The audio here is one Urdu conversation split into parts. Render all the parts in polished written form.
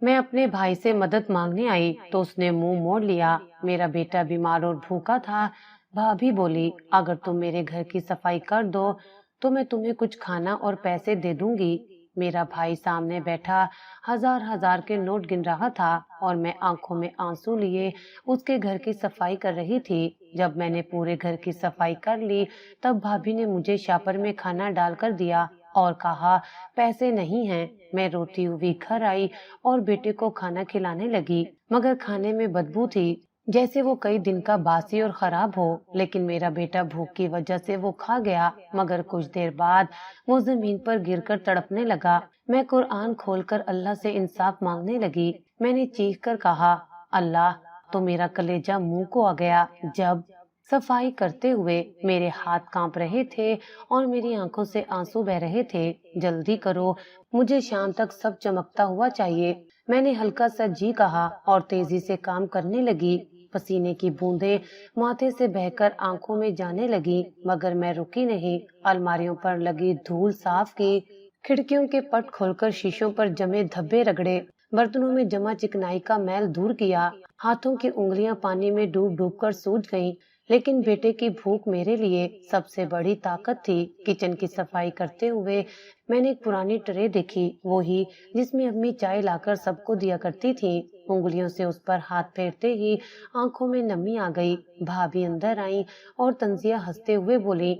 میں اپنے بھائی سے مدد مانگنے آئی تو اس نے منہ موڑ لیا۔ میرا بیٹا بیمار اور بھوکا تھا۔ بھابھی بولی، اگر تم میرے گھر کی صفائی کر دو تو میں تمہیں کچھ کھانا اور پیسے دے دوں گی۔ میرا بھائی سامنے بیٹھا ہزار ہزار کے نوٹ گن رہا تھا اور میں آنکھوں میں آنسو لیے اس کے گھر کی صفائی کر رہی تھی۔ جب میں نے پورے گھر کی صفائی کر لی تب بھابھی نے مجھے شاپر میں کھانا ڈال کر دیا اور کہا پیسے نہیں ہیں۔ میں روتی ہوئی گھر آئی اور بیٹے کو کھانا کھلانے لگی، مگر کھانے میں بدبو تھی، جیسے وہ کئی دن کا باسی اور خراب ہو۔ لیکن میرا بیٹا بھوک کی وجہ سے وہ کھا گیا، مگر کچھ دیر بعد وہ زمین پر گر کر تڑپنے لگا۔ میں قرآن کھول کر اللہ سے انصاف مانگنے لگی۔ میں نے چیخ کر کہا، اللہ تو میرا کلیجہ منہ کو آ گیا جب صفائی کرتے ہوئے میرے ہاتھ کانپ رہے تھے اور میری آنکھوں سے آنسو بہ رہے تھے۔ جلدی کرو، مجھے شام تک سب چمکتا ہوا چاہیے۔ میں نے ہلکا سا جی کہا اور تیزی سے کام کرنے لگی۔ پسینے کی بوندیں ماتھے سے بہہ کر آنکھوں میں جانے لگی، مگر میں رکی نہیں۔ الماریوں پر لگی دھول صاف کی، کھڑکیوں کے پٹ کھول کر شیشوں پر جمے دھبے رگڑے، برتنوں میں جمع چکنائی کا میل دور کیا۔ ہاتھوں کی انگلیاں پانی میں ڈوب ڈوب کر سوج گئیں، لیکن بیٹے کی بھوک میرے لیے سب سے بڑی طاقت تھی۔ کچن کی صفائی کرتے ہوئے میں نے ایک پرانی ٹرے دیکھی، وہی جس میں امی چائے لا کر سب کو دیا کرتی تھی۔ انگلیوں سے اس پر ہاتھ پھیرتے ہی آنکھوں میں نمی آ گئی۔ بھابھی اندر آئیں اور تنزیہ ہنستے ہوئے بولی،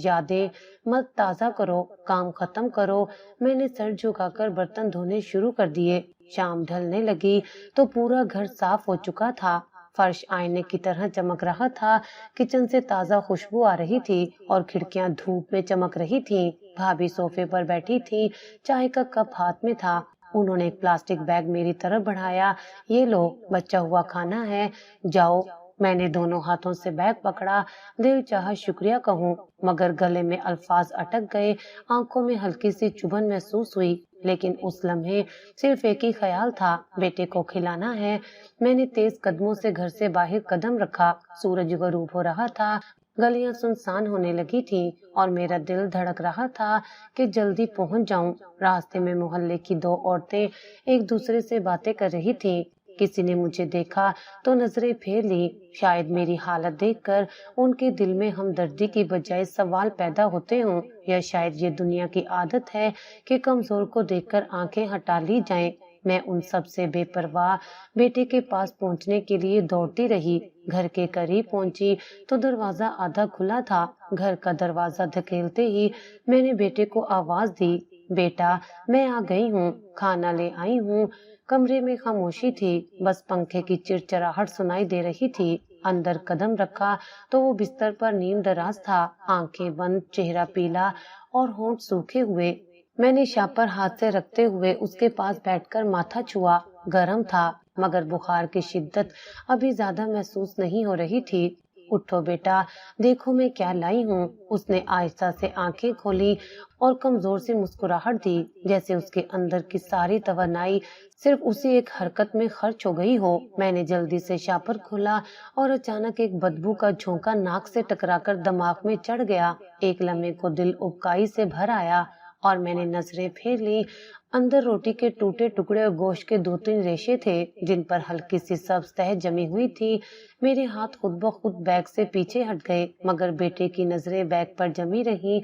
یادیں مت تازہ کرو، کام ختم کرو۔ میں نے سر جھکا کر برتن دھونے شروع کر دیے۔ شام ڈھلنے لگی تو پورا گھر صاف ہو چکا تھا، فرش آئینے کی طرح چمک رہا تھا، کچن سے تازہ خوشبو آ رہی تھی اور کھڑکیاں دھوپ میں چمک رہی تھیں۔ بھابھی صوفے پر بیٹھی تھی، چائے کا کپ ہاتھ میں تھا۔ انہوں نے ایک پلاسٹک بیگ میری طرف بڑھایا، یہ لو، بچا ہوا کھانا ہے، جاؤ۔ میں نے دونوں ہاتھوں سے بیگ پکڑا، دل چاہا شکریہ کہوں، مگر گلے میں الفاظ اٹک گئے، آنکھوں میں ہلکی سی چبھن محسوس ہوئی۔ لیکن اس لمحے صرف ایک ہی خیال تھا، بیٹے کو کھلانا ہے۔ میں نے تیز قدموں سے گھر سے باہر قدم رکھا۔ سورج غروب ہو رہا تھا، گلیاں سنسان ہونے لگی تھیں اور میرا دل دھڑک رہا تھا کہ جلدی پہنچ جاؤں۔ راستے میں محلے کی دو عورتیں ایک دوسرے سے باتیں کر رہی تھیں۔ کسی نے مجھے دیکھا تو نظریں پھیر لی، شاید میری حالت دیکھ کر ان کے دل میں ہمدردی کی بجائے سوال پیدا ہوتے ہوں، یا شاید یہ دنیا کی عادت ہے کہ کمزور کو دیکھ کر آنکھیں ہٹا لی جائیں۔ میں ان سب سے بے پرواہ بیٹے کے پاس پہنچنے کے لیے دوڑتی رہی۔ گھر کے قریب پہنچی تو دروازہ آدھا کھلا تھا۔ گھر کا دروازہ دھکیلتے ہی میں نے بیٹے کو آواز دی، بیٹا میں آ گئی ہوں، کھانا لے آئی ہوں۔ کمرے میں خاموشی تھی، بس پنکھے کی چرچراہٹ سنائی دے رہی تھی۔ اندر قدم رکھا تو وہ بستر پر نیم دراز تھا، آنکھیں بند، چہرہ پیلا اور ہونٹ سوکھے ہوئے۔ میں نے شاپر ہاتھ سے رکھتے ہوئے اس کے پاس بیٹھ کر ماتھا چھوا، گرم تھا، مگر بخار کی شدت ابھی زیادہ محسوس نہیں ہو رہی تھی۔ اٹھو بیٹا، دیکھو میں کیا لائی ہوں۔ اس نے آہستہ سے آنکھیں کھولی اور کمزور سی مسکراہٹ دی، جیسے اس کے اندر کی ساری توانائی صرف اسی ایک حرکت میں خرچ ہو گئی ہو۔ میں نے جلدی سے شاپر کھولا اور اچانک ایک بدبو کا جھونکا ناک سے ٹکرا کر دماغ میں چڑھ گیا۔ ایک لمحے کو دل ابکائی سے بھر آیا اور میں نے نظریں پھیر لی۔ اندر روٹی کے ٹوٹے ٹکڑے اور گوشت کے 2-3 ریشے تھے جن پر ہلکی سی سبز تہ جمی ہوئی تھی۔ میرے ہاتھ خود بخود بیگ سے پیچھے ہٹ گئے، مگر بیٹے کی نظریں بیگ پر جمی رہیں۔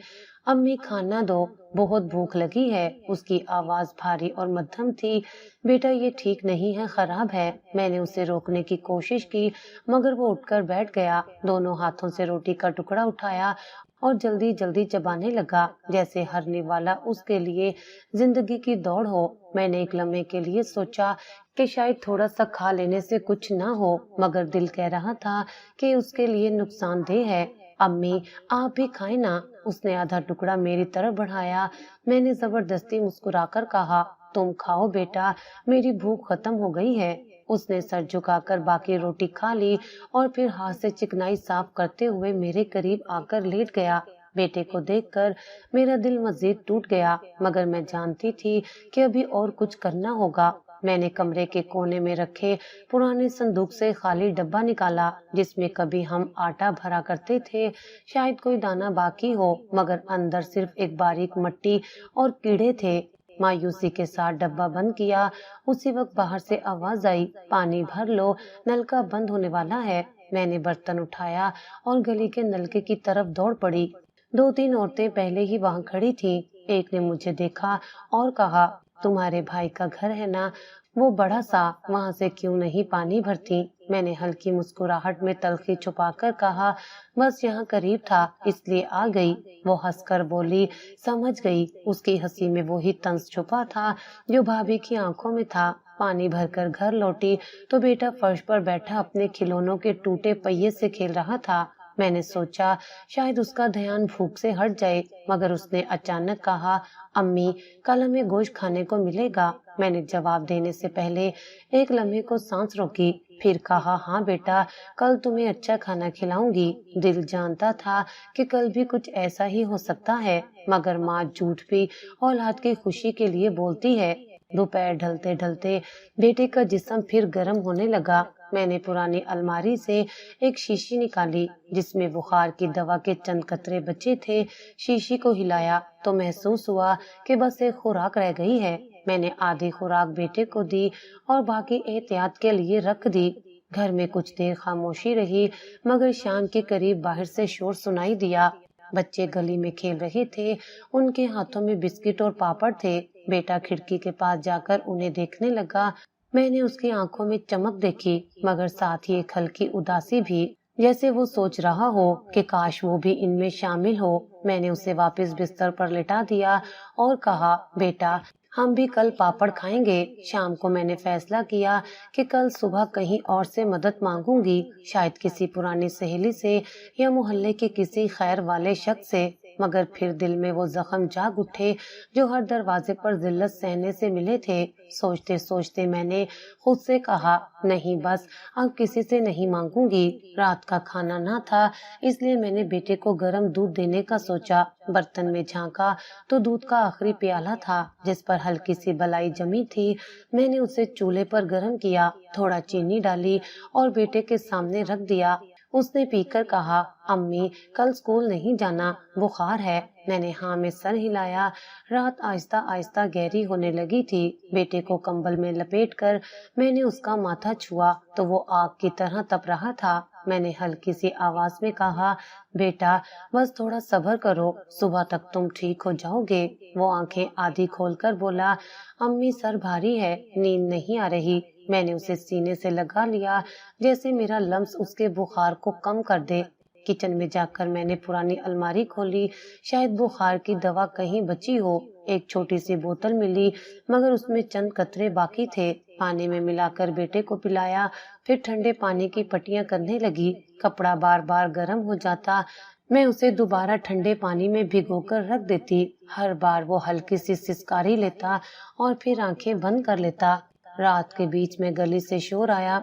امی کھانا دو، بہت بھوک لگی ہے۔ اس کی آواز بھاری اور مدھم تھی۔ بیٹا یہ ٹھیک نہیں ہے، خراب ہے۔ میں نے اسے روکنے کی کوشش کی، مگر وہ اٹھ کر بیٹھ گیا، دونوں ہاتھوں سے روٹی کا ٹکڑا اٹھایا اور جلدی جلدی چبانے لگا، جیسے ہرنے والا اس کے لیے زندگی کی دوڑ ہو۔ میں نے ایک لمحے کے لیے سوچا کہ شاید تھوڑا سا کھا لینے سے کچھ نہ ہو، مگر دل کہہ رہا تھا کہ اس کے لیے نقصان دہ ہے۔ امی آپ بھی کھائیں نا، اس نے آدھا ٹکڑا میری طرف بڑھایا۔ میں نے زبردستی مسکرا کر کہا، تم کھاؤ بیٹا، میری بھوک ختم ہو گئی ہے۔ اس نے سر جھکا کر باقی روٹی کھا لی اور پھر ہاتھ سے چکنائی صاف کرتے ہوئے میرے قریب آ کر لیٹ گیا۔ بیٹے کو دیکھ کر میرا دل مزید ٹوٹ گیا، مگر میں جانتی تھی کہ ابھی اور کچھ کرنا ہوگا۔ میں نے کمرے کے کونے میں رکھے پرانے صندوق سے خالی ڈبہ نکالا جس میں کبھی ہم آٹا بھرا کرتے تھے۔ شاید کوئی دانہ باقی ہو، مگر اندر صرف ایک باریک مٹی اور کیڑے تھے۔ مایوسی کے ساتھ ڈبہ بند کیا۔ اسی وقت باہر سے آواز آئی، پانی بھر لو، نل کا بند ہونے والا ہے۔ میں نے برتن اٹھایا اور گلی کے نلکے کی طرف دوڑ پڑی۔ 2-3 عورتیں پہلے ہی وہاں کھڑی تھیں۔ ایک نے مجھے دیکھا اور کہا، تمہارے بھائی کا گھر ہے نا، وہ بڑا سا، وہاں سے کیوں نہیں پانی بھرتی؟ میں نے ہلکی مسکراہٹ میں تلخی چھپا کر کہا، بس یہاں قریب تھا اس لیے آ گئی۔ وہ ہنس کر بولی، سمجھ گئی۔ اس کی ہنسی میں وہی طنز چھپا تھا جو بھابھی کی آنکھوں میں تھا۔ پانی بھر کر گھر لوٹی تو بیٹا فرش پر بیٹھا اپنے کھلونوں کے ٹوٹے پہیے سے کھیل رہا تھا۔ میں نے سوچا شاید اس کا دھیان بھوک سے ہٹ جائے، مگر اس نے اچانک کہا، امی کل ہمیں گوشت کھانے کو ملے گا۔ میں نے جواب دینے سے پہلے ایک لمحے کو سانس روکی، پھر کہا، ہاں بیٹا، کل تمہیں اچھا کھانا کھلاؤں گی۔ دل جانتا تھا کہ کل بھی کچھ ایسا ہی ہو سکتا ہے، مگر ماں جھوٹ بھی اولاد کی خوشی کے لیے بولتی ہے۔ دوپہر ڈھلتے ڈھلتے بیٹے کا جسم پھر گرم ہونے لگا۔ میں نے پرانی الماری سے ایک شیشی نکالی جس میں بخار کی دوا کے چند قطرے بچے تھے۔ شیشی کو ہلایا تو محسوس ہوا کہ بس ایک خوراک رہ گئی ہے۔ میں نے آدھی خوراک بیٹے کو دی اور باقی احتیاط کے لیے رکھ دی۔ گھر میں کچھ دیر خاموشی رہی، مگر شام کے قریب باہر سے شور سنائی دیا۔ بچے گلی میں کھیل رہے تھے، ان کے ہاتھوں میں بسکٹ اور پاپڑ تھے۔ بیٹا کھڑکی کے پاس جا کر انہیں دیکھنے لگا۔ میں نے اس کی آنکھوں میں چمک دیکھی، مگر ساتھ ہی ایک ہلکی اداسی بھی، جیسے وہ سوچ رہا ہو کہ کاش وہ بھی ان میں شامل ہو۔ میں نے اسے واپس بستر پر لٹا دیا اور کہا، بیٹا ہم بھی کل پاپڑ کھائیں گے۔ شام کو میں نے فیصلہ کیا کہ کل صبح کہیں اور سے مدد مانگوں گی، شاید کسی پرانی سہیلی سے یا محلے کے کسی خیر والے شخص سے، مگر پھر دل میں وہ زخم جاگ اٹھے جو ہر دروازے پر ذلت سہنے سے ملے تھے۔ سوچتے سوچتے میں نے خود سے کہا، نہیں بس اب کسی سے نہیں مانگوں گی۔ رات کا کھانا نہ تھا، اس لیے میں نے بیٹے کو گرم دودھ دینے کا سوچا۔ برتن میں جھانکا تو دودھ کا آخری پیالہ تھا جس پر ہلکی سی بلائی جمی تھی۔ میں نے اسے چولہے پر گرم کیا، تھوڑا چینی ڈالی اور بیٹے کے سامنے رکھ دیا۔ اس نے پی کر کہا، امی کل اسکول نہیں جانا، بخار ہے؟ میں نے ہاں میں سر ہلایا۔ رات آہستہ آہستہ گہری ہونے لگی تھی۔ بیٹے کو کمبل میں لپیٹ کر میں نے اس کا ماتھا چھوا تو وہ آگ کی طرح تپ رہا تھا۔ میں نے ہلکی سی آواز میں کہا، بیٹا بس تھوڑا صبر کرو، صبح تک تم ٹھیک ہو جاؤ گے۔ وہ آنکھیں آدھی کھول کر بولا، امی سر بھاری ہے، نیند نہیں آ رہی۔ میں نے اسے سینے سے لگا لیا جیسے میرا لمس اس کے بخار کو کم کر دے۔ کچن میں جا کر میں نے پرانی الماری کھولی، شاید بخار کی دوا کہیں بچی ہو۔ ایک چھوٹی سی بوتل ملی، مگر اس میں چند قطرے باقی تھے۔ پانی میں ملا کر بیٹے کو پلایا، پھر ٹھنڈے پانی کی پٹیاں کرنے لگی۔ کپڑا بار بار گرم ہو جاتا، میں اسے دوبارہ ٹھنڈے پانی میں بھگو کر رکھ دیتی۔ ہر بار وہ ہلکی سی سسکاری لیتا اور پھر آنکھیں بند کر لیتا۔ رات کے بیچ میں گلی سے شور آیا،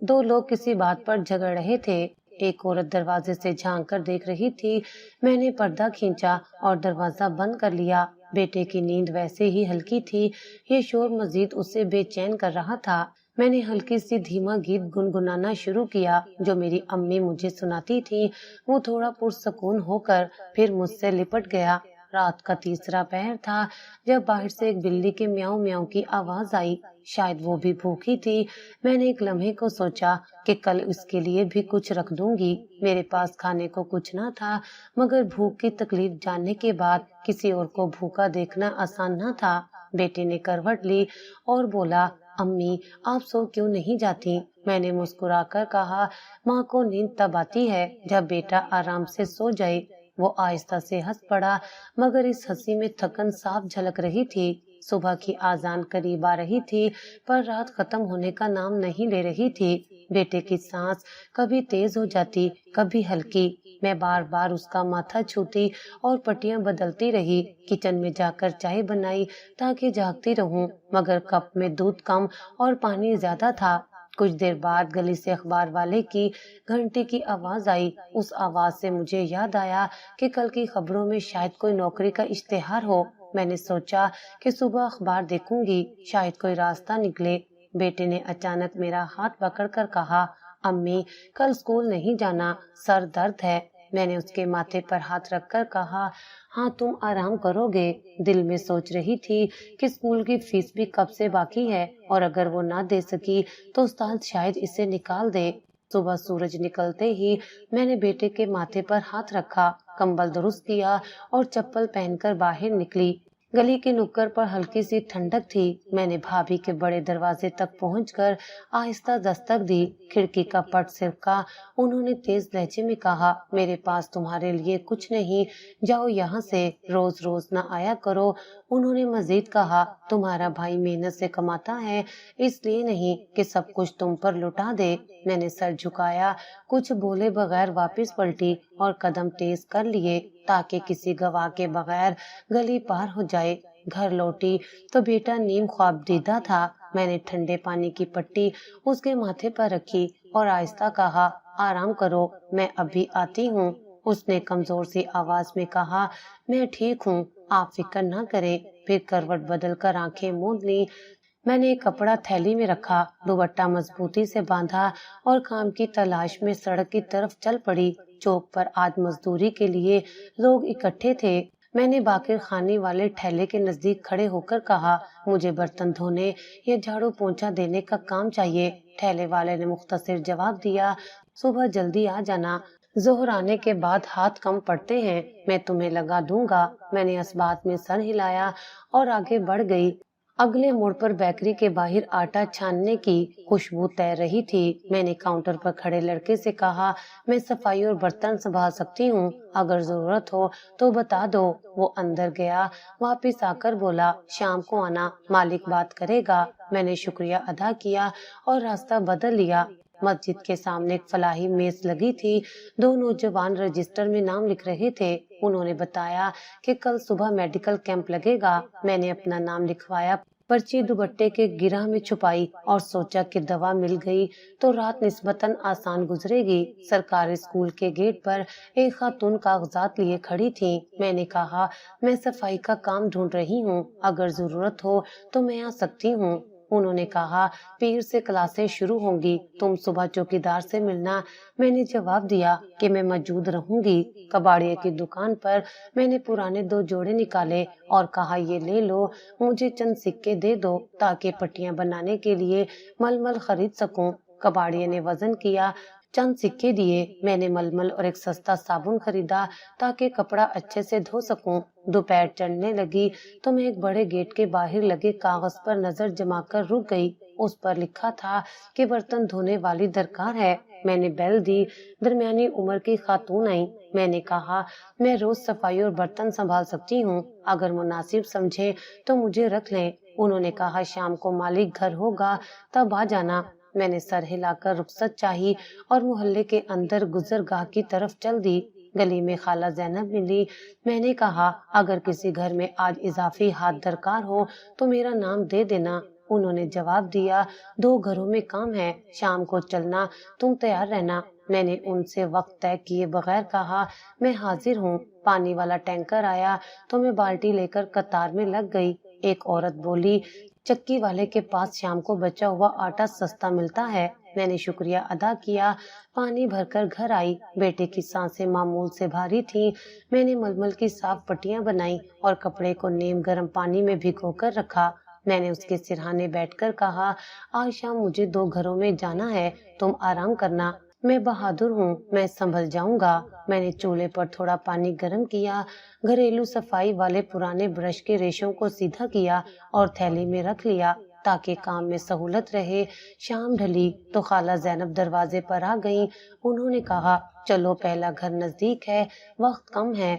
2 لوگ کسی بات پر جھگڑ رہے تھے۔ ایک عورت دروازے سے جھانک کر دیکھ رہی تھی۔ میں نے پردہ کھینچا اور دروازہ بند کر لیا۔ بیٹے کی نیند ویسے ہی ہلکی تھی، یہ شور مزید اسے بے چین کر رہا تھا۔ میں نے ہلکی سی دھیما گیت گنگنانا شروع کیا جو میری امی مجھے سناتی تھی۔ وہ تھوڑا پرسکون ہو کر پھر مجھ سے لپٹ گیا۔ رات کا تیسرا پہر تھا جب باہر سے ایک بلی کے میاؤں میاؤں کی آواز آئی، شاید وہ بھی بھوکی تھی۔ میں نے ایک لمحے کو سوچا کہ کل اس کے لیے بھی کچھ رکھ دوں گی۔ میرے پاس کھانے کو کچھ نہ تھا، مگر بھوک کی تکلیف جاننے کے بعد کسی اور کو بھوکا دیکھنا آسان نہ تھا۔ بیٹے نے کروٹ لی اور بولا، امی آپ سو کیوں نہیں جاتی؟ میں نے مسکرا کر کہا، ماں کو نیند تب آتی ہے جب بیٹا آرام سے سو جائے۔ وہ آہستہ سے ہنس پڑا، مگر اس ہنسی میں تھکن صاف جھلک رہی تھی۔ صبح کی آذان قریب آ رہی تھی، پر رات ختم ہونے کا نام نہیں لے رہی تھی۔ بیٹے کی سانس کبھی تیز ہو جاتی، کبھی ہلکی۔ میں بار بار اس کا ماتھا چھوتی اور پٹیاں بدلتی رہی۔ کچن میں جا کر چائے بنائی تاکہ جاگتی رہوں، مگر کپ میں دودھ کم اور پانی زیادہ تھا۔ کچھ دیر بعد گلی سے اخبار والے کی گھنٹی کی آواز آئی۔ اس آواز سے مجھے یاد آیا کہ کل کی خبروں میں شاید کوئی نوکری کا اشتہار ہو۔ میں نے سوچا کہ صبح اخبار دیکھوں گی، شاید کوئی راستہ نکلے۔ بیٹے نے اچانک میرا ہاتھ پکڑ کر کہا، امی کل اسکول نہیں جانا، سر درد ہے۔ میں نے اس کے ماتھے پر ہاتھ رکھ کر کہا، ہاں تم آرام کرو گے؟ دل میں سوچ رہی تھی کہ اسکول کی فیس بھی کب سے باقی ہے، اور اگر وہ نہ دے سکی تو استاد شاید اسے نکال دے۔ صبح سورج نکلتے ہی میں نے بیٹے کے ماتھے پر ہاتھ رکھا، کمبل درست کیا اور چپل پہن کر باہر نکلی۔ گلی کے نکڑ پر ہلکی سی ٹھنڈک تھی۔ میں نے بھابھی کے بڑے دروازے تک پہنچ کر آہستہ دستک دی۔ کھڑکی کا پٹ سرکا۔ انہوں نے تیز لہجے میں کہا، میرے پاس تمہارے لیے کچھ نہیں، جاؤ یہاں سے، روز روز نہ آیا کرو۔ انہوں نے مزید کہا، تمہارا بھائی محنت سے کماتا ہے، اس لیے نہیں کہ سب کچھ تم پر لٹا دے۔ میں نے سر جھکایا، کچھ بولے بغیر واپس پلٹی اور قدم تیز کر لیے تاکہ کسی گواہ کے بغیر گلی پار ہو جائے۔ گھر لوٹی تو بیٹا نیم خواب دیدہ تھا۔ میں نے ٹھنڈے پانی کی پٹی اس کے ماتھے پر رکھی اور آہستہ کہا، آرام کرو، میں ابھی آتی ہوں۔ اس نے کمزور سی آواز میں کہا، میں ٹھیک ہوں، آپ فکر نہ کریں۔ پھر کروٹ بدل کر آنکھیں موند لی۔ میں نے ایک کپڑا تھیلی میں رکھا، دوپٹہ مضبوطی سے باندھا اور کام کی تلاش میں سڑک کی طرف چل پڑی۔ چوک پر آج مزدوری کے لیے لوگ اکٹھے تھے۔ میں نے باقر خانے والے ٹھیلے کے نزدیک کھڑے ہو کر کہا، مجھے برتن دھونے یا جھاڑو پونچھا دینے کا کام چاہیے۔ ٹھیلے والے نے مختصر جواب دیا، صبح جلدی آ جانا، ظہر آنے کے بعد ہاتھ کم پڑتے ہیں، میں تمہیں لگا دوں گا۔ میں نے اس بات میں سر ہلایا اور آگے بڑھ گئی۔ اگلے موڑ پر بیکری کے باہر آٹا چھاننے کی خوشبو تیر رہی تھی۔ میں نے کاؤنٹر پر کھڑے لڑکے سے کہا، میں صفائی اور برتن سنبھال سکتی ہوں، اگر ضرورت ہو تو بتا دو۔ وہ اندر گیا، واپس آ کر بولا، شام کو آنا، مالک بات کرے گا۔ میں نے شکریہ ادا کیا اور راستہ بدل لیا۔ مسجد کے سامنے ایک فلاحی میز لگی تھی، دو نوجوان رجسٹر میں نام لکھ رہے تھے۔ انہوں نے بتایا کہ کل صبح میڈیکل کیمپ لگے گا۔ میں نے اپنا نام لکھوایا، پرچی دوپٹے کے گرہ میں چھپائی اور سوچا کہ دوا مل گئی تو رات نسبتاً آسان گزرے گی۔ سرکاری اسکول کے گیٹ پر ایک خاتون کاغذات لیے کھڑی تھی۔ میں نے کہا، میں صفائی کا کام ڈھونڈ رہی ہوں، اگر ضرورت ہو تو میں آ سکتی ہوں۔ انہوں نے کہا، پیر سے کلاسیں شروع ہوں گی، تم صبح چوکیدار سے ملنا۔ میں نے جواب دیا کہ میں موجود رہوں گی۔ کباڑیے کی دکان پر میں نے پرانے 2 جوڑے نکالے اور کہا، یہ لے لو، مجھے چند سکے دے دو تاکہ پٹیاں بنانے کے لیے ململ خرید سکوں۔ کباڑیے نے وزن کیا، چند سکے دیے۔ میں نے ململ اور ایک سستا صابن خریدا تاکہ کپڑا اچھے سے دھو سکوں۔ دوپہر چڑھنے لگی تو میں ایک بڑے گیٹ کے باہر لگے کاغذ پر نظر جما کر رک گئی۔ اس پر لکھا تھا کہ برتن دھونے والی درکار ہے۔ میں نے بیل دی۔ درمیانی عمر کی خاتون آئی۔ میں نے کہا، میں روز صفائی اور برتن سنبھال سکتی ہوں، اگر مناسب سمجھے تو مجھے رکھ لیں۔ انہوں نے کہا، شام کو مالک گھر ہوگا تب آ جانا۔ میں نے سر ہلا کر رخصت چاہی اور محلے کے اندر گزرگاہ کی طرف چل دی۔ گلی میں خالہ زینب ملی۔ میں نے کہا، اگر کسی گھر میں آج اضافی ہاتھ درکار ہو تو میرا نام دے دینا۔ انہوں نے جواب دیا، 2 گھروں میں کام ہے، شام کو چلنا، تم تیار رہنا۔ میں نے ان سے وقت طے کیے بغیر کہا، میں حاضر ہوں۔ پانی والا ٹینکر آیا تو میں بالٹی لے کر قطار میں لگ گئی۔ ایک عورت بولی، چکی والے کے پاس شام کو بچا ہوا آٹا سستا ملتا ہے۔ میں نے شکریہ ادا کیا، پانی بھر کر گھر آئی۔ بیٹے کی سانسیں معمول سے بھاری تھیں۔ میں نے ململ کی صاف پٹیاں بنائی اور کپڑے کو نیم گرم پانی میں بھگو کر رکھا۔ میں نے اس کے سرہانے بیٹھ کر کہا، آج شام مجھے 2 گھروں میں جانا ہے، تم آرام کرنا، میں بہادر ہوں، میں سنبھل جاؤں گا۔ میں نے چولہے پر تھوڑا پانی گرم کیا، گھریلو صفائی والے پرانے برش کے ریشوں کو سیدھا کیا اور تھیلی میں رکھ لیا تاکہ کام میں سہولت رہے۔ شام ڈھلی تو خالہ زینب دروازے پر آ گئیں۔ انہوں نے کہا، چلو، پہلا گھر نزدیک ہے، وقت کم ہے۔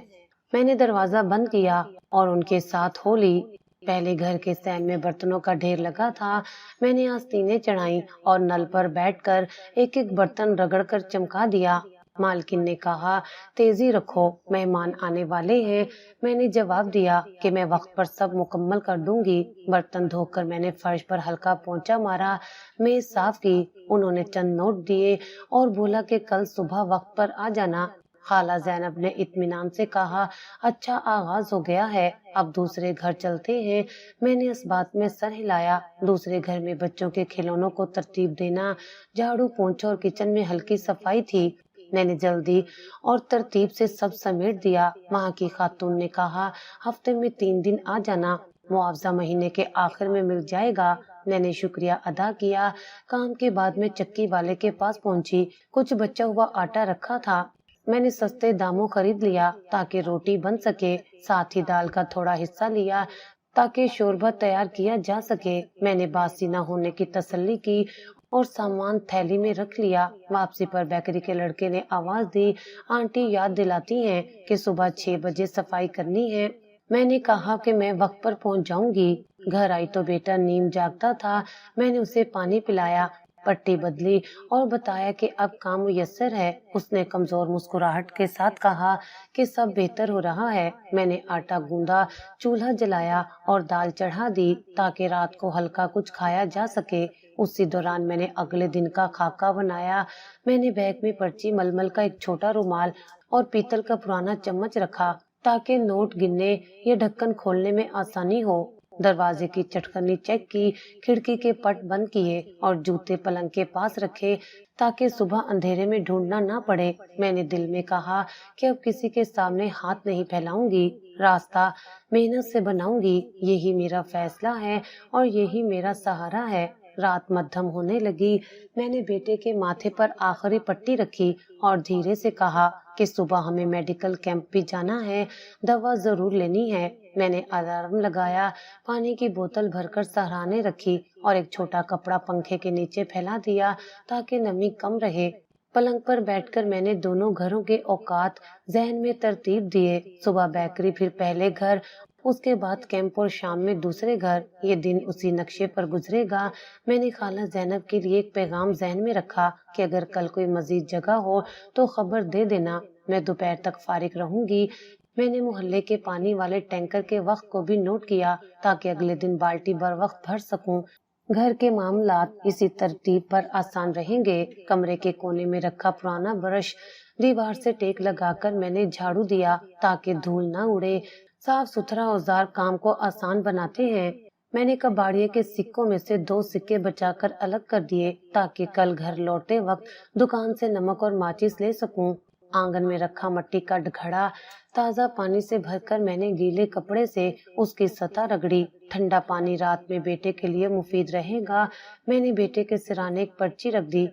میں نے دروازہ بند کیا اور ان کے ساتھ ہو لی۔ پہلے گھر کے سین میں برتنوں کا ڈھیر لگا تھا۔ میں نے آستینیں چڑھائیں اور نل پر بیٹھ کر ایک ایک برتن رگڑ کر چمکا دیا۔ مالکن نے کہا، تیزی رکھو، مہمان آنے والے ہیں۔ میں نے جواب دیا کہ میں وقت پر سب مکمل کر دوں گی۔ برتن دھو کر میں نے فرش پر ہلکا پونچھا مارا، میز صاف کی۔ انہوں نے چند نوٹ دیے اور بولا کہ کل صبح وقت پر آ جانا۔ خالہ زینب نے اطمینان سے کہا، اچھا آغاز ہو گیا ہے، اب دوسرے گھر چلتے ہیں۔ میں نے اس بات میں سر ہلایا۔ دوسرے گھر میں بچوں کے کھلونوں کو ترتیب دینا، جھاڑو پونچھا اور کچن میں ہلکی صفائی تھی۔ میں نے جلدی اور ترتیب سے سب سمیٹ دیا۔ وہاں کی خاتون نے کہا ہفتے میں 3 دن آ جانا، معاوضہ مہینے کے آخر میں مل جائے گا۔ میں نے شکریہ ادا کیا۔ کام کے بعد میں چکی والے کے پاس پہنچی۔ کچھ بچا ہوا آٹا رکھا تھا، میں نے سستے داموں خرید لیا تاکہ روٹی بن سکے۔ ساتھ ہی دال کا تھوڑا حصہ لیا تاکہ شوربہ تیار کیا جا سکے۔ میں نے باسی نہ ہونے کی تسلی کی اور سامان تھیلی میں رکھ لیا۔ واپسی پر بیکری کے لڑکے نے آواز دی، آنٹی یاد دلاتی ہیں کہ صبح 6 بجے صفائی کرنی ہے۔ میں نے کہا کہ میں وقت پر پہنچ جاؤں گی۔ گھر آئی تو بیٹا نیم جاگتا تھا۔ میں نے اسے پانی پلایا، پٹی بدلی اور بتایا کہ اب کام میسر ہے۔ اس نے کمزور مسکراہٹ کے ساتھ کہا کہ سب بہتر ہو رہا ہے۔ میں نے آٹا گوندا، چولہا جلایا اور دال چڑھا دی تاکہ رات کو ہلکا کچھ کھایا جا سکے۔ اسی دوران میں نے اگلے دن کا خاکہ بنایا۔ میں نے بیگ میں پرچی، ململ کا ایک چھوٹا رومال اور پیتل کا پرانا چمچ رکھا تاکہ نوٹ گننے یا ڈھکن کھولنے میں آسانی ہو۔ دروازے کی چٹکنی چیک کی، کھڑکی کے پٹ بند کیے اور جوتے پلنگ کے پاس رکھے تاکہ صبح اندھیرے میں ڈھونڈنا نہ پڑے۔ میں نے دل میں کہا کہ اب کسی کے سامنے ہاتھ نہیں پھیلاؤں گی، راستہ محنت سے بناؤں گی۔ یہی میرا فیصلہ ہے اور یہی میرا سہارا ہے۔ رات مدھم ہونے لگی۔ میں نے بیٹے کے ماتھے پر آخری پٹی رکھی اور دھیرے سے کہا کہ صبح ہمیں میڈیکل کیمپ بھی جانا ہے، دوا ضرور لینی ہے۔ میں نے الارم لگایا، پانی کی بوتل بھر کر سہرانے رکھی اور ایک چھوٹا کپڑا پنکھے کے نیچے پھیلا دیا تاکہ نمی کم رہے۔ پلنگ پر بیٹھ کر میں نے دونوں گھروں کے اوقات ذہن میں ترتیب دیے۔ صبح بیکری، پھر پہلے گھر، اس کے بعد کیمپ اور شام میں دوسرے گھر۔ یہ دن اسی نقشے پر گزرے گا۔ میں نے خالہ زینب کے لیے ایک پیغام ذہن میں رکھا کہ اگر کل کوئی مزید جگہ ہو تو خبر دے دینا، میں دوپہر تک فارغ رہوں گی۔ میں نے محلے کے پانی والے ٹینکر کے وقت کو بھی نوٹ کیا تاکہ اگلے دن بالٹی بر وقت بھر سکوں۔ گھر کے معاملات اسی ترتیب پر آسان رہیں گے۔ کمرے کے کونے میں رکھا پرانا برش دیوار سے ٹیک لگا کر میں نے جھاڑو دیا تاکہ دھول نہ اڑے۔ صاف ستھرا اوزار کام کو آسان بناتے ہیں۔ میں نے کباڑیے کے سکوں میں سے 2 سکے بچا کر الگ کر دیے تاکہ کل گھر لوٹے وقت دکان سے نمک اور ماچس لے سکوں۔ آنگن میں رکھا مٹی کا گھڑا تازہ پانی سے بھر کر میں نے گیلے کپڑے سے اس کی سطح رگڑی۔ ٹھنڈا پانی رات میں بیٹے کے لیے مفید رہے گا۔ میں نے بیٹے کے سرانے ایک پرچی رکھ دی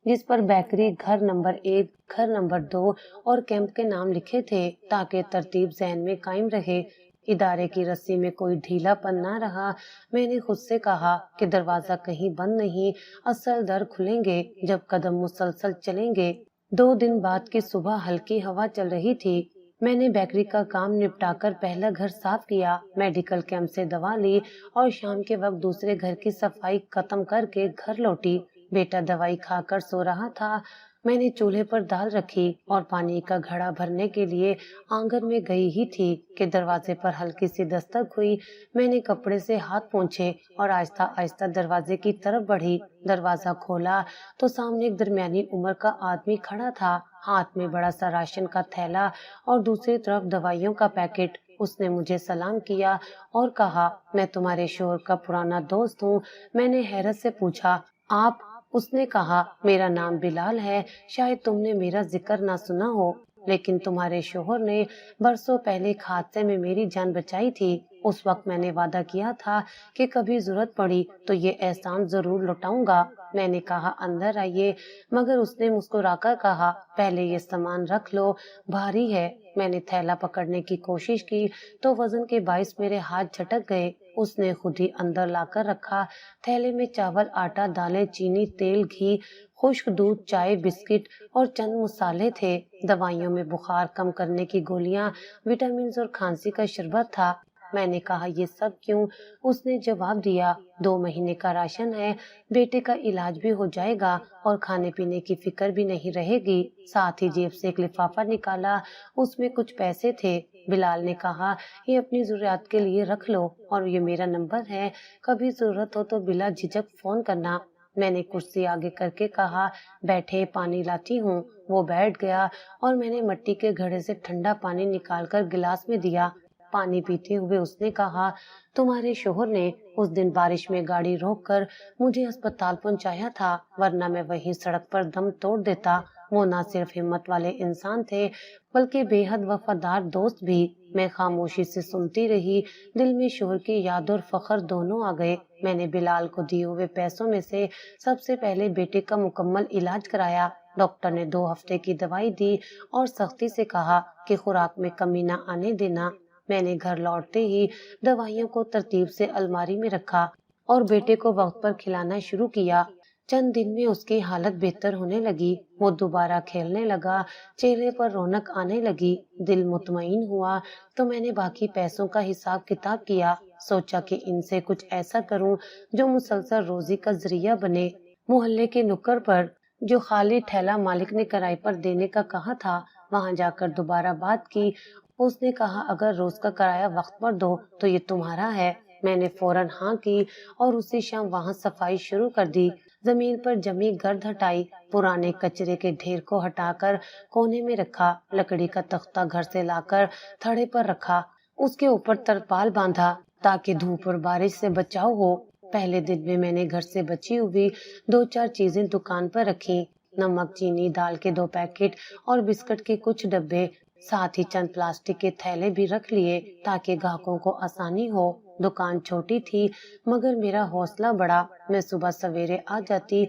جس پر بیکری، گھر نمبر 1، گھر نمبر 2 اور کیمپ کے نام لکھے تھے تاکہ ترتیب ذہن میں قائم رہے۔ ادارے کی رسی میں کوئی ڈھیلا پن نہ رہا۔ میں نے خود سے کہا کہ دروازہ کہیں بند نہیں، اصل در کھلیں گے جب قدم مسلسل چلیں گے۔ 2 دن بعد کی صبح ہلکی ہوا چل رہی تھی۔ میں نے بیکری کا کام نپٹا کر پہلا گھر صاف کیا، میڈیکل کیمپ سے دوا لی اور شام کے وقت دوسرے گھر کی صفائی ختم کر کے گھر لوٹی۔ بیٹا دوائی کھا کر سو رہا تھا۔ میں نے چولہے پر دال رکھی اور پانی کا گھڑا بھرنے کے لیے آنگن میں گئی ہی تھی کہ دروازے پر ہلکی سی دستک ہوئی۔ میں نے کپڑے سے ہاتھ پونچھے اور آہستہ آہستہ دروازے کی طرف بڑھی۔ دروازہ کھولا تو سامنے ایک درمیانی عمر کا آدمی کھڑا تھا، ہاتھ میں بڑا سا راشن کا تھیلا اور دوسری طرف دوائیوں کا پیکٹ۔ اس نے مجھے سلام کیا اور کہا، میں تمہارے شوہر کا پرانا دوست ہوں۔ میں نے حیرت سے پوچھا، آپ؟ اس نے کہا، میرا نام بلال ہے، شاید تم نے میرا ذکر نہ سنا ہو، لیکن تمہارے شوہر نے برسوں پہلے ایک حادثے میں میری جان بچائی تھی۔ اس وقت میں نے وعدہ کیا تھا کہ کبھی ضرورت پڑی تو یہ احسان ضرور لوٹاؤں گا۔ میں نے کہا، اندر آئیے، مگر اس نے مسکرا کر کہا، پہلے یہ سامان رکھ لو، بھاری ہے۔ میں نے تھیلا پکڑنے کی کوشش کی تو وزن کے باعث میرے ہاتھ جھٹک گئے۔ اس نے خود ہی اندر لا کر رکھا۔ تھیلے میں چاول، آٹا، دالیں، چینی، تیل، گھی، خشک دودھ، چائے، بسکٹ اور چند مسالے تھے۔ دوائیوں میں بخار کم کرنے کی گولیاں، وٹامنز اور کھانسی کا شربت تھا۔ میں نے کہا، یہ سب کیوں؟ اس نے جواب دیا، 2 مہینے کا راشن ہے، بیٹے کا علاج بھی ہو جائے گا اور کھانے پینے کی فکر بھی نہیں رہے گی۔ ساتھ ہی جیب سے ایک لفافہ نکالا، اس میں کچھ پیسے تھے۔ بلال نے کہا، یہ اپنی ضروریات کے لیے رکھ لو اور یہ میرا نمبر ہے، کبھی ضرورت ہو تو بلا جھجک فون کرنا۔ میں نے کرسی آگے کر کے کہا، بیٹھے، پانی لاتی ہوں۔ وہ بیٹھ گیا اور میں نے مٹی کے گھڑے سے ٹھنڈا پانی نکال کر گلاس میں دیا۔ پانی پیتے ہوئے اس نے کہا، تمہارے شوہر نے اس دن بارش میں گاڑی روک کر مجھے اسپتال پہنچایا تھا، ورنہ میں وہیں سڑک پر دم توڑ دیتا۔ وہ نہ صرف ہمت والے انسان تھے بلکہ بے حد وفادار دوست بھی۔ میں خاموشی سے سنتی رہی، دل میں شوہر کی یاد اور فخر دونوں آ گئے۔ میں نے بلال کو دیے ہوئے پیسوں میں سے سب سے پہلے بیٹے کا مکمل علاج کرایا۔ ڈاکٹر نے 2 ہفتے کی دوائی دی اور سختی سے کہا کہ خوراک میں کمی نہ آنے دینا۔ میں نے گھر لوٹتے ہی دوائیوں کو ترتیب سے الماری میں رکھا اور بیٹے کو وقت پر کھلانا شروع کیا۔ چند دن میں اس کی حالت بہتر ہونے لگی، وہ دوبارہ کھیلنے لگا، چہرے پر رونق آنے لگی۔ دل مطمئن ہوا تو میں نے باقی پیسوں کا حساب کتاب کیا، سوچا کہ ان سے کچھ ایسا کروں جو مسلسل روزی کا ذریعہ بنے۔ محلے کے نکڑ پر جو خالی ٹھیلا مالک نے کرائے پر دینے کا کہا تھا، وہاں جا کر دوبارہ بات کی۔ اس نے کہا اگر روز کا کرایہ وقت پر دو تو یہ تمہارا ہے۔ میں نے فوراً ہاں کی اور اسی شام وہاں صفائی شروع کر دی۔ زمین پر جمی گرد ہٹائی، پرانے کچرے کے ڈھیر کو ہٹا کر کونے میں رکھا، لکڑی کا تختہ گھر سے لا کر تھڑے پر رکھا، اس کے اوپر ترپال باندھا تاکہ دھوپ اور بارش سے بچاؤ ہو۔ پہلے دن میں نے گھر سے بچی ہوئی 2-4 چیزیں دکان پر رکھی، نمک، چینی، دال کے 2 پیکٹ اور بسکٹ کے کچھ ڈبے، ساتھ ہی چند پلاسٹک کے تھیلے بھی رکھ لیے تاکہ گاہکوں کو آسانی ہو۔ دکان چھوٹی تھی مگر میرا حوصلہ بڑا۔ میں صبح سویرے آ جاتی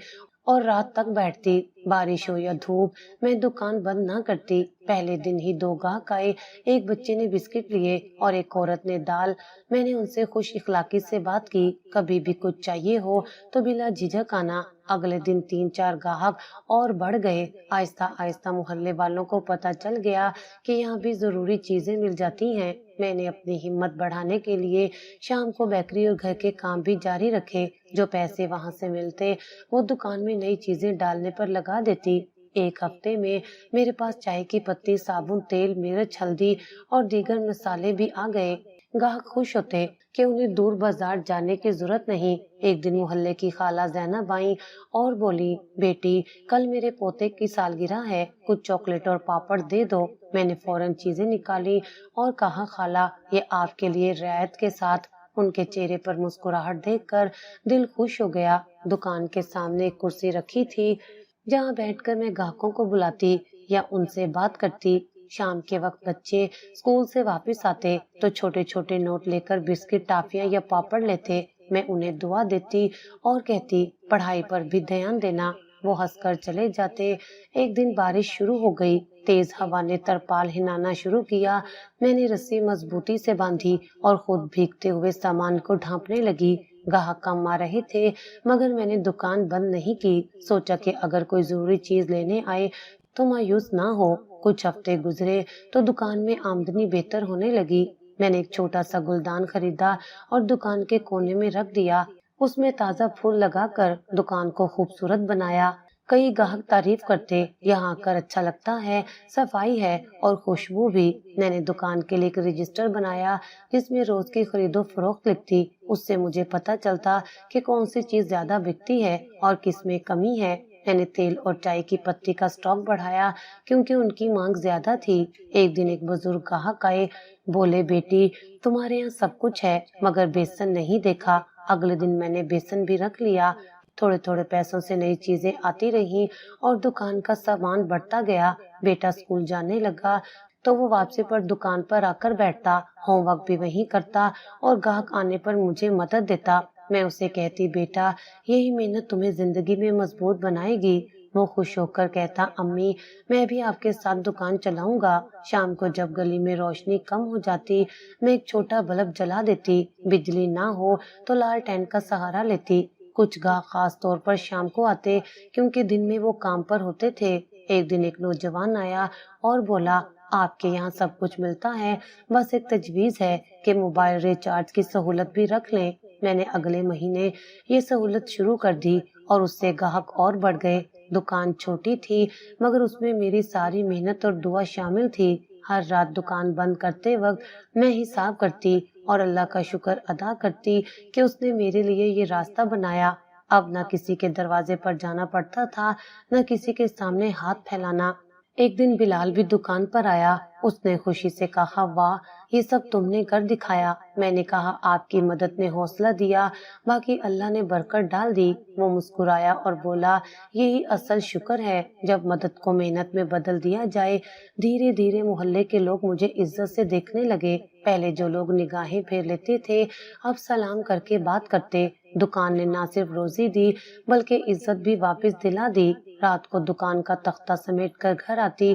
اور رات تک بیٹھتی، بارش ہو یا دھوپ میں دکان بند نہ کرتی۔ پہلے دن ہی 2 گاہک آئے، ایک بچے نے بسکٹ لیے اور ایک عورت نے دال۔ میں نے ان سے خوش اخلاقی سے بات کی، کبھی بھی کچھ چاہیے ہو تو بلا جھجک آنا۔ اگلے دن 3-4 گاہک اور بڑھ گئے۔ آہستہ آہستہ محلے والوں کو پتہ چل گیا کہ یہاں بھی ضروری چیزیں مل جاتی ہیں۔ میں نے اپنی ہمت بڑھانے کے لیے شام کو بیکری اور گھر کے کام بھی جاری رکھے۔ جو پیسے وہاں سے ملتے وہ دکان میں نئی چیزیں ڈالنے پر لگا دیتی۔ ایک ہفتے میں میرے پاس چائے کی پتی، صابن، تیل، مرچ، ہلدی اور دیگر مسالے بھی آ گئے۔ گاہک خوش ہوتے کہ انہیں دور بازار جانے کی ضرورت نہیں۔ ایک دن محلے کی خالہ زینب آئیں اور بولی، بیٹی کل میرے پوتے کی سالگرہ ہے، کچھ چاکلیٹ اور پاپڑ دے دو۔ میں نے فوراً چیزیں نکالی اور کہا خالہ یہ آپ کے لیے رعایت کے ساتھ۔ ان کے چہرے پر مسکراہٹ دیکھ کر دل خوش ہو گیا۔ دکان کے سامنے ایک کرسی رکھی تھی جہاں بیٹھ کر میں گاہکوں کو بلاتی یا ان سے بات کرتی۔ شام کے وقت بچے اسکول سے واپس آتے تو چھوٹے چھوٹے نوٹ لے کر بسکٹ، ٹافیاں یا پاپڑ لیتے۔ میں انہیں دعا دیتی اور کہتی پڑھائی پر بھی دھیان دینا۔ وہ ہنس کر چلے جاتے۔ ایک دن بارش شروع ہو گئی، تیز ہوا نے ترپال ہلانا شروع کیا۔ میں نے رسی مضبوطی سے باندھی اور خود بھیگتے ہوئے سامان کو ڈھانپنے لگی۔ گاہک کم آ رہے تھے مگر میں نے دکان بند نہیں کی، سوچا کہ اگر کوئی ضروری چیز لینے آئے تو مایوس نہ ہو۔ کچھ ہفتے گزرے تو دکان میں آمدنی بہتر ہونے لگی۔ میں نے ایک چھوٹا سا گلدان خریدا اور دکان کے کونے میں رکھ دیا، اس میں تازہ پھول لگا کر دکان کو خوبصورت بنایا۔ کئی گاہک تعریف کرتے، یہاں آ کر اچھا لگتا ہے، صفائی ہے اور خوشبو بھی۔ میں نے دکان کے لیے ایک رجسٹر بنایا جس میں روز کی خرید و فروخت لکھتی، اس سے مجھے پتہ چلتا کہ کون سی چیز زیادہ بکتی ہے اور کس میں کمی ہے۔ میں نے تیل اور چائے کی پتی کا سٹاک بڑھایا کیونکہ ان کی مانگ زیادہ تھی۔ ایک دن ایک بزرگ گاہک آئے، بولے بیٹی تمہارے یہاں سب کچھ ہے مگر بیسن نہیں دیکھا۔ اگلے دن میں نے بیسن بھی رکھ لیا۔ تھوڑے تھوڑے پیسوں سے نئی چیزیں آتی رہیں اور دکان کا سامان بڑھتا گیا۔ بیٹا اسکول جانے لگا تو وہ واپسی پر دکان پر آ کر بیٹھتا، ہوم ورک بھی وہیں کرتا اور گاہک آنے پر مجھے مدد دیتا۔ میں اسے کہتی بیٹا یہی محنت تمہیں زندگی میں مضبوط بنائے گی۔ وہ خوش ہو کر کہتا امی میں بھی آپ کے ساتھ دکان چلاؤں گا۔ شام کو جب گلی میں روشنی کم ہو جاتی میں ایک چھوٹا بلب جلا دیتی، بجلی نہ ہو تو لالٹین کا سہارا لیتی۔ کچھ گاہک خاص طور پر شام کو آتے کیونکہ دن میں وہ کام پر ہوتے تھے۔ ایک دن ایک نوجوان آیا اور بولا آپ کے یہاں سب کچھ ملتا ہے، بس ایک تجویز ہے کہ موبائل ریچارج کی سہولت بھی رکھ لیں۔ میں نے اگلے مہینے یہ سہولت شروع کر دی اور اس سے گاہک اور بڑھ گئے۔ دکان چھوٹی تھی مگر اس میں میری ساری محنت اور دعا شامل تھی۔ ہر رات دکان بند کرتے وقت میں حساب کرتی اور اللہ کا شکر ادا کرتی کہ اس نے میرے لیے یہ راستہ بنایا۔ اب نہ کسی کے دروازے پر جانا پڑتا تھا، نہ کسی کے سامنے ہاتھ پھیلانا۔ ایک دن بلال بھی دکان پر آیا، اس نے خوشی سے کہا واہ یہ سب تم نے کر دکھایا۔ میں نے کہا آپ کی مدد نے حوصلہ دیا، باقی اللہ نے برکت ڈال دی۔ وہ مسکرایا اور بولا یہی اصل شکر ہے، جب مدد کو محنت میں بدل دیا جائے۔ دھیرے دھیرے محلے کے لوگ مجھے عزت سے دیکھنے لگے۔ پہلے جو لوگ نگاہیں پھیر لیتے تھے اب سلام کر کے بات کرتے۔ دکان نے نہ صرف روزی دی بلکہ عزت بھی واپس دلا دی۔ رات کو دکان کا تختہ سمیٹ کر گھر آتی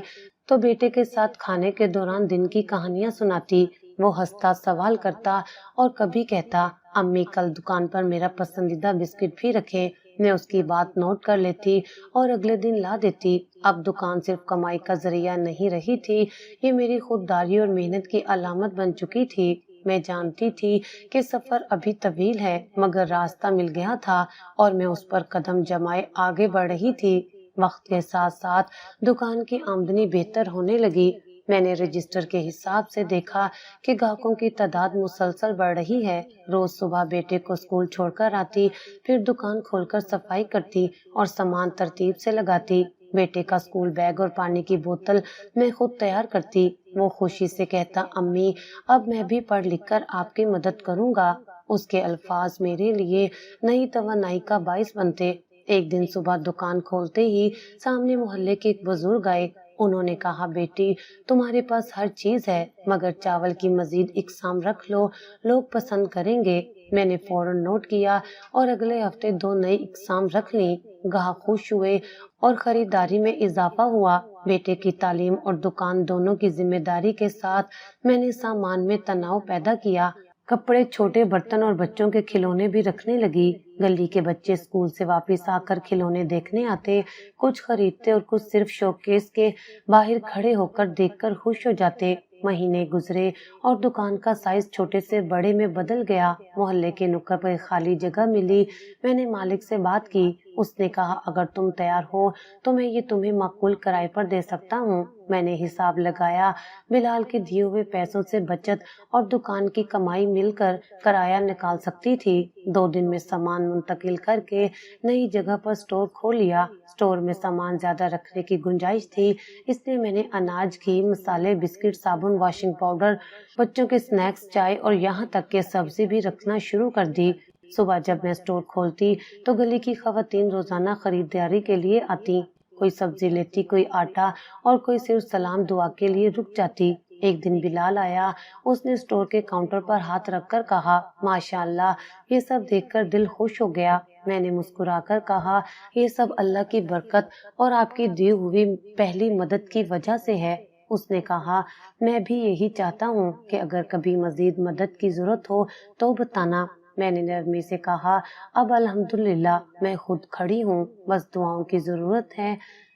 تو بیٹے کے ساتھ کھانے کے دوران دن کی کہانیاں سناتی۔ وہ ہنستا، سوال کرتا اور کبھی کہتا امی کل دکان پر میرا پسندیدہ بسکٹ بھی رکھیں۔ میں اس کی بات نوٹ کر لیتی اور اگلے دن لا دیتی۔ اب دکان صرف کمائی کا ذریعہ نہیں رہی تھی، یہ میری خودداری اور محنت کی علامت بن چکی تھی۔ میں جانتی تھی کہ سفر ابھی طویل ہے مگر راستہ مل گیا تھا اور میں اس پر قدم جمائے آگے بڑھ رہی تھی۔ وقت کے ساتھ ساتھ دکان کی آمدنی بہتر ہونے لگی۔ میں نے رجسٹر کے حساب سے دیکھا کہ گاہکوں کی تعداد مسلسل بڑھ رہی ہے۔ روز صبح بیٹے کو اسکول چھوڑ کر آتی، پھر دکان کھول کر صفائی کرتی اور سامان ترتیب سے لگاتی۔ بیٹے کا اسکول بیگ اور پانی کی بوتل میں خود تیار کرتی۔ وہ خوشی سے کہتا امی اب میں بھی پڑھ لکھ کر آپ کی مدد کروں گا۔ اس کے الفاظ میرے لیے نئی توانائی کا باعث بنتے۔ ایک دن صبح دکان کھولتے ہی سامنے محلے کے ایک بزرگ آئے۔ انہوں نے کہا بیٹی تمہارے پاس ہر چیز ہے مگر چاول کی مزید اقسام رکھ لو، لوگ پسند کریں گے۔ میں نے فوراً نوٹ کیا اور اگلے ہفتے 2 نئی اقسام رکھ لیں۔ گاہک خوش ہوئے اور خریداری میں اضافہ ہوا۔ بیٹے کی تعلیم اور دکان دونوں کی ذمہ داری کے ساتھ میں نے سامان میں تناؤ پیدا کیا۔ کپڑے، چھوٹے برتن اور بچوں کے کھلونے بھی رکھنے لگی۔ گلی کے بچے اسکول سے واپس آ کر کھلونے دیکھنے آتے، کچھ خریدتے اور کچھ صرف شوکیس کے باہر کھڑے ہو کر دیکھ کر خوش ہو جاتے۔ مہینے گزرے اور دکان کا سائز چھوٹے سے بڑے میں بدل گیا۔ محلے کے نکڑ پر خالی جگہ ملی۔ میں نے مالک سے بات کی۔ اس نے کہا اگر تم تیار ہو تو میں یہ تمہیں معقول کرائے پر دے سکتا ہوں۔ میں نے حساب لگایا، بلال کے دیے ہوئے پیسوں سے بچت اور دکان کی کمائی مل کر کرایہ نکال سکتی تھی۔ 2 دن میں سامان منتقل کر کے نئی جگہ پر اسٹور کھول لیا۔ اسٹور میں سامان زیادہ رکھنے کی گنجائش تھی، اس لیے میں نے اناج، گھی، مسالے، بسکٹ، صابن، واشنگ پاؤڈر، بچوں کے سنیکس، چائے اور یہاں تک کہ سبزی بھی رکھنا شروع کر دی۔ صبح جب میں اسٹور کھولتی تو گلی کی خواتین روزانہ خریداری کے لیے آتی۔ کوئی سبزی لیتی، کوئی آٹا اور کوئی صرف سلام دعا کے لیے رک جاتی۔ ایک دن بلال آیا، اس نے اسٹور کے کاؤنٹر پر ہاتھ رکھ کر کہا ماشاءاللہ، یہ سب دیکھ کر دل خوش ہو گیا۔ میں نے مسکرا کر کہا یہ سب اللہ کی برکت اور آپ کی دی ہوئی پہلی مدد کی وجہ سے ہے۔ اس نے کہا میں بھی یہی چاہتا ہوں کہ اگر کبھی مزید مدد کی ضرورت ہو تو بتانا۔ میں نے نرمی سے کہا اب الحمدللہ میں خود کھڑی ہوں، بس دعاؤں کی ضرورت ہے۔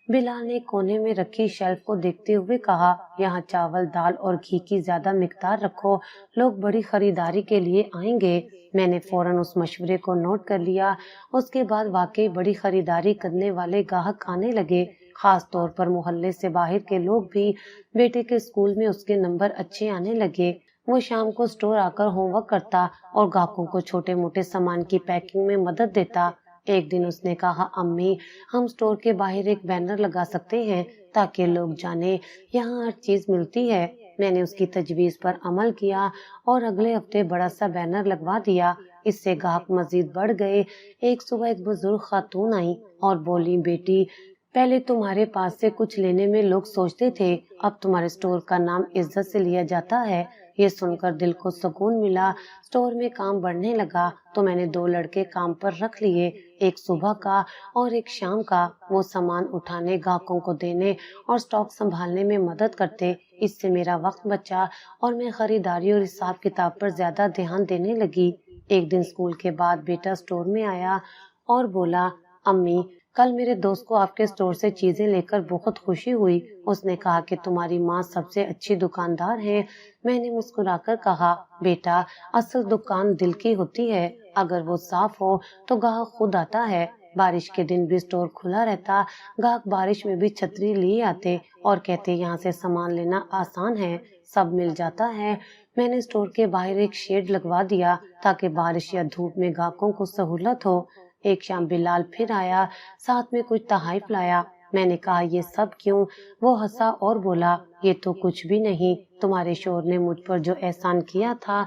بلال نے کونے میں رکھی شیلف کو دیکھتے ہوئے کہا یہاں چاول، دال اور گھی کی زیادہ مقدار رکھو، لوگ بڑی خریداری کے لیے آئیں گے۔ میں نے فوراً اس مشورے کو نوٹ کر لیا۔ اس کے بعد واقعی بڑی خریداری کرنے والے گاہک آنے لگے، خاص طور پر محلے سے باہر کے لوگ بھی۔ بیٹے کے اسکول میں اس کے نمبر اچھے آنے لگے۔ وہ شام کو اسٹور آ کر ہوم ورک کرتا اور گاہکوں کو چھوٹے موٹے سامان کی پیکنگ میں مدد دیتا۔ ایک دن اس نے کہا امی ہم اسٹور کے باہر ایک بینر لگا سکتے ہیں تاکہ لوگ جانیں یہاں ہر چیز ملتی ہے۔ میں نے اس کی تجویز پر عمل کیا اور اگلے ہفتے بڑا سا بینر لگوا دیا۔ اس سے گاہک مزید بڑھ گئے۔ ایک صبح ایک بزرگ خاتون آئی اور بولی بیٹی پہلے تمہارے پاس سے کچھ لینے میں لوگ سوچتے تھے، اب تمہارے اسٹور کا نام عزت سے لیا جاتا ہے۔ یہ سن کر دل کو سکون ملا۔ اسٹور میں کام بڑھنے لگا تو میں نے 2 لڑکے کام پر رکھ لیے، ایک صبح کا اور ایک شام کا۔ وہ سامان اٹھانے، گاہکوں کو دینے اور اسٹاک سنبھالنے میں مدد کرتے۔ اس سے میرا وقت بچا اور میں خریداری اور حساب کتاب پر زیادہ دھیان دینے لگی۔ ایک دن اسکول کے بعد بیٹا اسٹور میں آیا اور بولا امی کل میرے دوست کو آپ کے اسٹور سے چیزیں لے کر بہت خوشی ہوئی، اس نے کہا کہ تمہاری ماں سب سے اچھی دکاندار ہے۔ میں نے مسکرا کر کہا بیٹا اصل دکان دل کی ہوتی ہے، اگر وہ صاف ہو تو گاہک خود آتا ہے۔ بارش کے دن بھی اسٹور کھلا رہتا، گاہک بارش میں بھی چھتری لیے آتے اور کہتے یہاں سے سامان لینا آسان ہے، سب مل جاتا ہے۔ میں نے اسٹور کے باہر ایک شیڈ لگوا دیا تاکہ بارش یا دھوپ میں گاہکوں کو سہولت ہو۔ ایک شام بلال پھر آیا، ساتھ میں کچھ تحائف لایا۔ میں نے کہا یہ سب کیوں؟ وہ ہنسا اور بولا یہ تو کچھ بھی نہیں، تمہارے شوہر نے مجھ پر جو احسان کیا تھا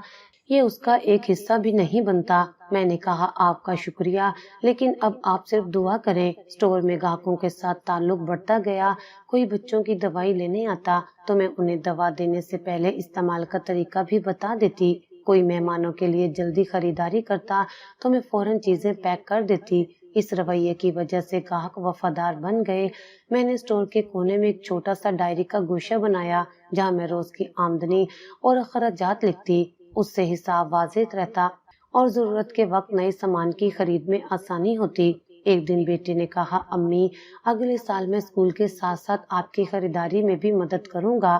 یہ اس کا ایک حصہ بھی نہیں بنتا۔ میں نے کہا آپ کا شکریہ، لیکن اب آپ صرف دعا کریں۔ اسٹور میں گاہکوں کے ساتھ تعلق بڑھتا گیا، کوئی بچوں کی دوائی لینے آتا تو میں انہیں دوا دینے سے پہلے استعمال کا طریقہ بھی بتا دیتی، کوئی مہمانوں کے لیے جلدی خریداری کرتا تو میں فوراً چیزیں پیک کر دیتی۔ اس رویے کی وجہ سے گاہک وفادار بن گئے۔ میں نے اسٹور کے کونے میں ایک چھوٹا سا ڈائری کا گوشہ بنایا جہاں میں روز کی آمدنی اور اخراجات لکھتی، اس سے حساب واضح رہتا اور ضرورت کے وقت نئے سامان کی خرید میں آسانی ہوتی۔ ایک دن بیٹے نے کہا امی اگلے سال میں اسکول کے ساتھ ساتھ آپ کی خریداری میں بھی مدد کروں گا۔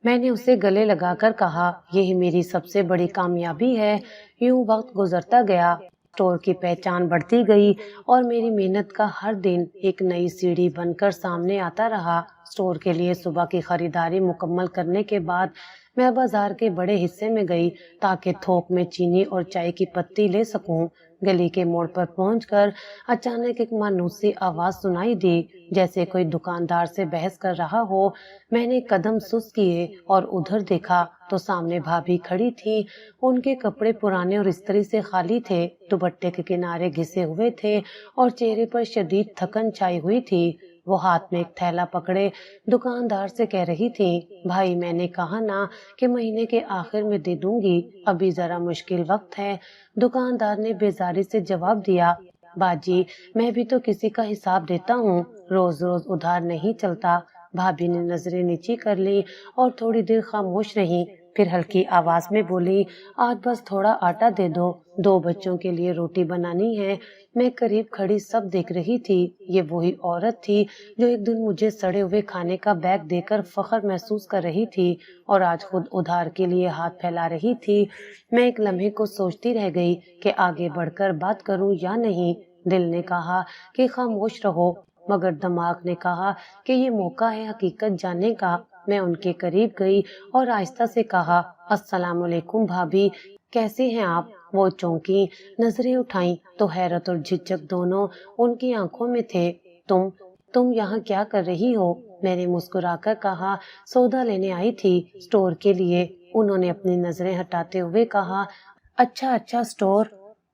میں نے اسے گلے لگا کر کہا یہی میری سب سے بڑی کامیابی ہے۔ یوں وقت گزرتا گیا، اسٹور کی پہچان بڑھتی گئی اور میری محنت کا ہر دن ایک نئی سیڑھی بن کر سامنے آتا رہا۔ اسٹور کے لیے صبح کی خریداری مکمل کرنے کے بعد میں بازار کے بڑے حصے میں گئی تاکہ تھوک میں چینی اور چائے کی پتی لے سکوں۔ گلی کے موڑ پر پہنچ کر اچانک ایک مانوس سی آواز سنائی دی، جیسے کوئی دکاندار سے بحث کر رہا ہو۔ میں نے قدم سست کیے اور ادھر دیکھا تو سامنے بھابھی کھڑی تھی۔ ان کے کپڑے پرانے اور استری سے خالی تھے، دوپٹے کے کنارے گھسے ہوئے تھے اور چہرے پر شدید تھکن چھائی ہوئی تھی۔ وہ ہاتھ میں ایک تھیلا پکڑے دکاندار سے کہہ رہی تھی بھائی میں نے کہا نا کہ مہینے کے آخر میں دے دوں گی، ابھی ذرا مشکل وقت ہے۔ دکاندار نے بیزاری سے جواب دیا باجی میں بھی تو کسی کا حساب دیتا ہوں، روز روز ادھار نہیں چلتا۔ بھابھی نے نظریں نیچی کر لی اور تھوڑی دیر خاموش رہی، پھر ہلکی آواز میں بولی آج بس تھوڑا آٹا دے دو، 2 بچوں کے لیے روٹی بنانی ہے۔ میں قریب کھڑی سب دیکھ رہی تھی، یہ وہی عورت تھی جو ایک دن مجھے سڑے ہوئے کھانے کا بیگ دے کر فخر محسوس کر رہی تھی اور آج خود ادھار کے لیے ہاتھ پھیلا رہی تھی۔ میں ایک لمحے کو سوچتی رہ گئی کہ آگے بڑھ کر بات کروں یا نہیں۔ دل نے کہا کہ خاموش رہو، مگر دماغ نے کہا کہ یہ موقع ہے حقیقت جاننے کا۔ میں ان کے قریب گئی اور آہستہ سے کہا السلام علیکم بھابھی، کیسے ہیں آپ؟ وہ چونکی، نظریں اٹھائیں تو حیرت اور جھجک دونوں ان کی آنکھوں میں تھے۔ تم یہاں کیا کر رہی ہو؟ میں نے مسکرا کر کہا سودا لینے آئی تھی، اسٹور کے لیے۔ انہوں نے اپنی نظریں ہٹاتے ہوئے کہا اچھا اسٹور۔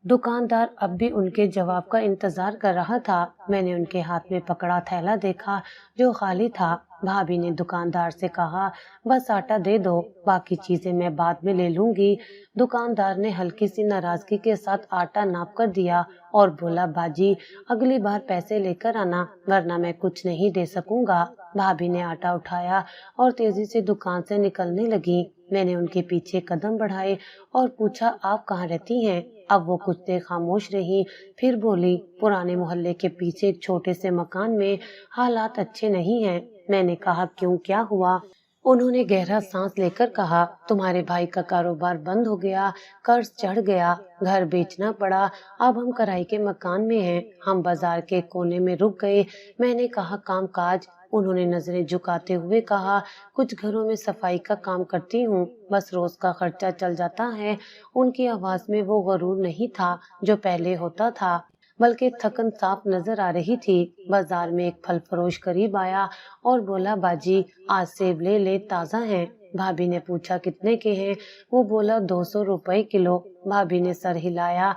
دکاندار اب بھی ان کے جواب کا انتظار کر رہا تھا۔ میں نے ان کے ہاتھ میں پکڑا تھیلا دیکھا جو خالی تھا۔ بھابھی نے دکاندار سے کہا بس آٹا دے دو، باقی چیزیں میں بعد میں لے لوں گی۔ دکاندار نے ہلکی سی ناراضگی کے ساتھ آٹا ناپ کر دیا اور بولا باجی اگلی بار پیسے لے کر آنا ورنہ میں کچھ نہیں دے سکوں گا۔ بھابھی نے آٹا اٹھایا اور تیزی سے دکان سے نکلنے لگی۔ میں نے ان کے پیچھے قدم بڑھائے اور پوچھا آپ کہاں رہتی ہیں؟ اب وہ کچھ دیر خاموش رہی، پھر بولی پرانے محلے کے پیچھے ایک چھوٹے سے مکان میں، حالات اچھے نہیں ہیں۔ میں نے کہا کیوں، کیا ہوا؟ انہوں نے گہرا سانس لے کر کہا تمہارے بھائی کا کاروبار بند ہو گیا، قرض چڑھ گیا، گھر بیچنا پڑا، اب ہم کرائے کے مکان میں ہیں، ہم بازار کے کونے میں رک گئے۔ میں نے کہا کام کاج؟ انہوں نے نظریں جھکاتے ہوئے کہا کچھ گھروں میں صفائی کا کام کرتی ہوں، بس روز کا خرچہ چل جاتا ہے۔ ان کی آواز میں وہ غرور نہیں تھا جو پہلے ہوتا تھا، بلکہ تھکن صاف نظر آ رہی تھی۔ بازار میں ایک پھل فروش قریب آیا اور بولا باجی آج سیب لے لے، تازہ ہیں۔ بھابھی نے پوچھا کتنے کے ہیں؟ وہ بولا 200 روپے کلو۔ بھابھی نے سر ہلایا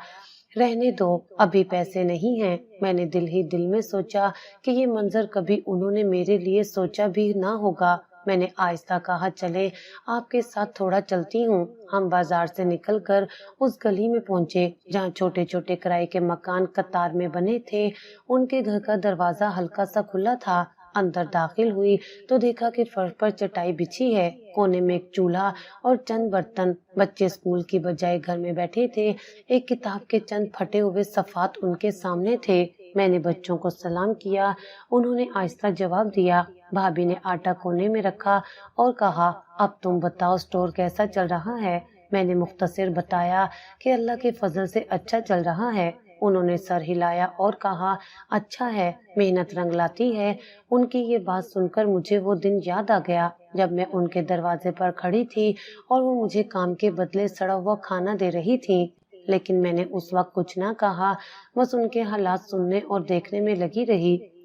رہنے دو، ابھی پیسے نہیں ہیں۔ میں نے دل ہی دل میں سوچا کہ یہ منظر کبھی انہوں نے میرے لیے سوچا بھی نہ ہوگا۔ میں نے آہستہ کہا چلے آپ کے ساتھ تھوڑا چلتی ہوں۔ ہم بازار سے نکل کر اس گلی میں پہنچے جہاں چھوٹے چھوٹے کرائے کے مکان قطار میں بنے تھے۔ ان کے گھر کا دروازہ ہلکا سا کھلا تھا۔ اندر داخل ہوئی تو دیکھا کہ فرش پر چٹائی بچھی ہے، کونے میں ایک چولہا اور چند برتن۔ بچے اسکول کی بجائے گھر میں بیٹھے تھے، ایک کتاب کے چند پھٹے ہوئے صفحات ان کے سامنے تھے۔ میں نے بچوں کو سلام کیا، انہوں نے آہستہ جواب دیا۔ بھابھی نے آٹا کونے میں رکھا اور کہا اب تم بتاؤ اسٹور کیسا چل رہا ہے؟ میں نے مختصر بتایا کہ اللہ کے فضل سے اچھا چل رہا ہے۔ انہوں نے سر ہلایا اور کہا اچھا ہے، محنت رنگ لاتی ہے۔ ان کی یہ بات سن کر مجھے وہ دن یاد آ گیا جب میں ان کے دروازے پر کھڑی تھی اور وہ مجھے کام کے بدلے سڑا ہوا کھانا دے رہی تھی، لیکن میں نے اس وقت کچھ نہ کہا، بس ان کے حالات سننے اور دیکھنے میں لگی رہی۔